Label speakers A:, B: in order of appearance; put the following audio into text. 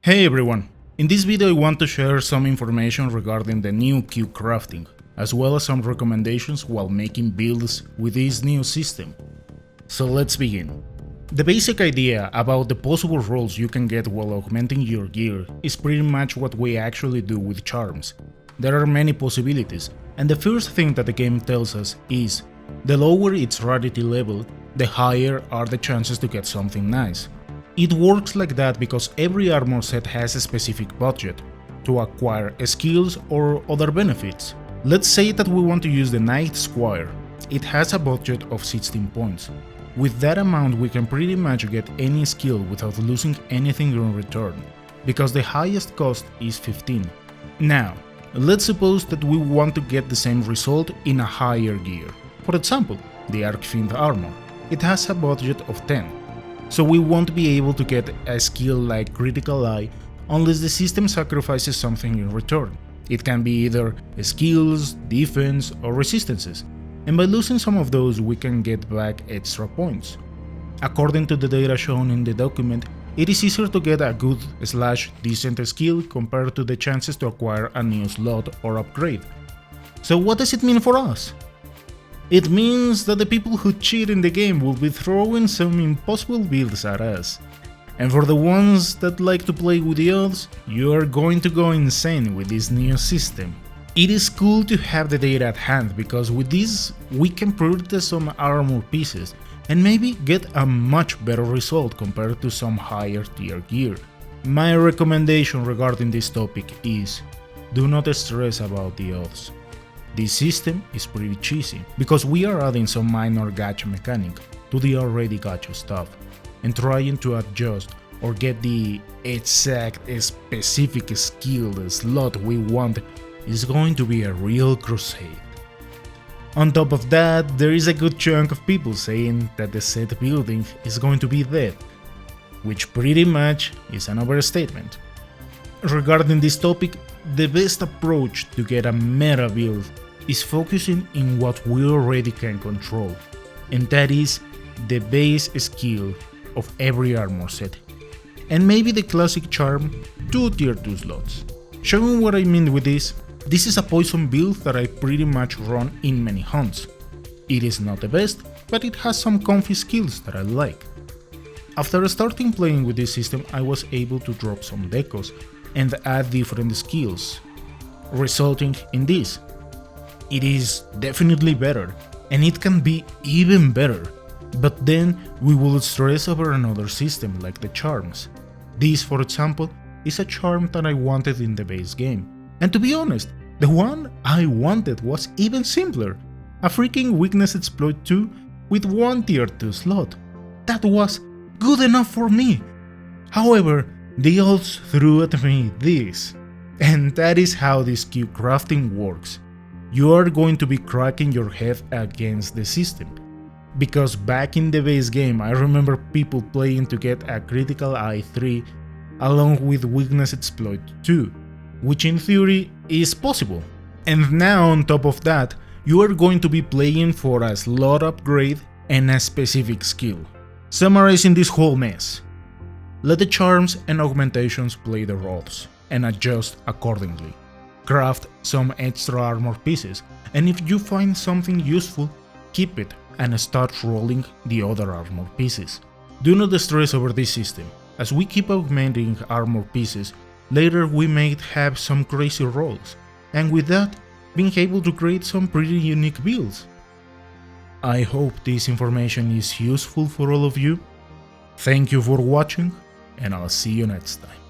A: Hey everyone! In this video I want to share some information regarding the new Q crafting, as well as some recommendations while making builds with this new system. So let's begin. The basic idea about the possible rolls you can get while augmenting your gear is pretty much what we actually do with charms. There are many possibilities, and the first thing that the game tells us is, the lower its rarity level, the higher are the chances to get something nice. It works like that because every armor set has a specific budget to acquire skills or other benefits. Let's say that we want to use the Knight Squire. It has a budget of 16 points. With that amount we can pretty much get any skill without losing anything in return, because the highest cost is 15. Now, let's suppose that we want to get the same result in a higher gear. For example, the Archfiend armor. It has a budget of 10. So we won't be able to get a skill like Critical Eye unless the system sacrifices something in return. It can be either skills, defense, or resistances, and by losing some of those we can get back extra points. According to the data shown in the document, it is easier to get a good/decent skill compared to the chances to acquire a new slot or upgrade. So what does it mean for us? It means that the people who cheat in the game will be throwing some impossible builds at us. And for the ones that like to play with the odds, you are going to go insane with this new system. It is cool to have the data at hand, because with this we can prioritize some armor pieces and maybe get a much better result compared to some higher tier gear. My recommendation regarding this topic is, do not stress about the odds. This system is pretty cheesy, because we are adding some minor gacha mechanic to the already gacha stuff, and trying to adjust or get the exact specific skill slot we want is going to be a real crusade. On top of that, there is a good chunk of people saying that the set building is going to be dead, which pretty much is an overstatement. Regarding this topic, the best approach to get a meta build is focusing in what we already can control, and that is the base skill of every armor set, and maybe the classic charm 2 tier 2 slots. Showing what I mean with this is a poison build that I pretty much run in many hunts. It is not the best, but it has some comfy skills that I like. After starting playing with this system, I was able to drop some decos and add different skills, resulting in this. It is definitely better, and it can be even better, but then we will stress over another system like the charms. This, for example, is a charm that I wanted in the base game, and to be honest, the one I wanted was even simpler, a freaking weakness exploit 2 with 1 tier 2 slot. That was good enough for me. However, the odds threw at me this, and that is how this Q crafting works. You are going to be cracking your head against the system, because back in the base game I remember people playing to get a Critical Eye 3 along with Weakness Exploit 2, which in theory is possible. And now on top of that, you are going to be playing for a slot upgrade and a specific skill. Summarizing this whole mess, let the charms and augmentations play their roles, and adjust accordingly. Craft some extra armor pieces, and if you find something useful, keep it and start rolling the other armor pieces. Do not stress over this system. As we keep augmenting armor pieces, later we may have some crazy rolls, and with that, being able to create some pretty unique builds. I hope this information is useful for all of you. Thank you for watching, and I'll see you next time.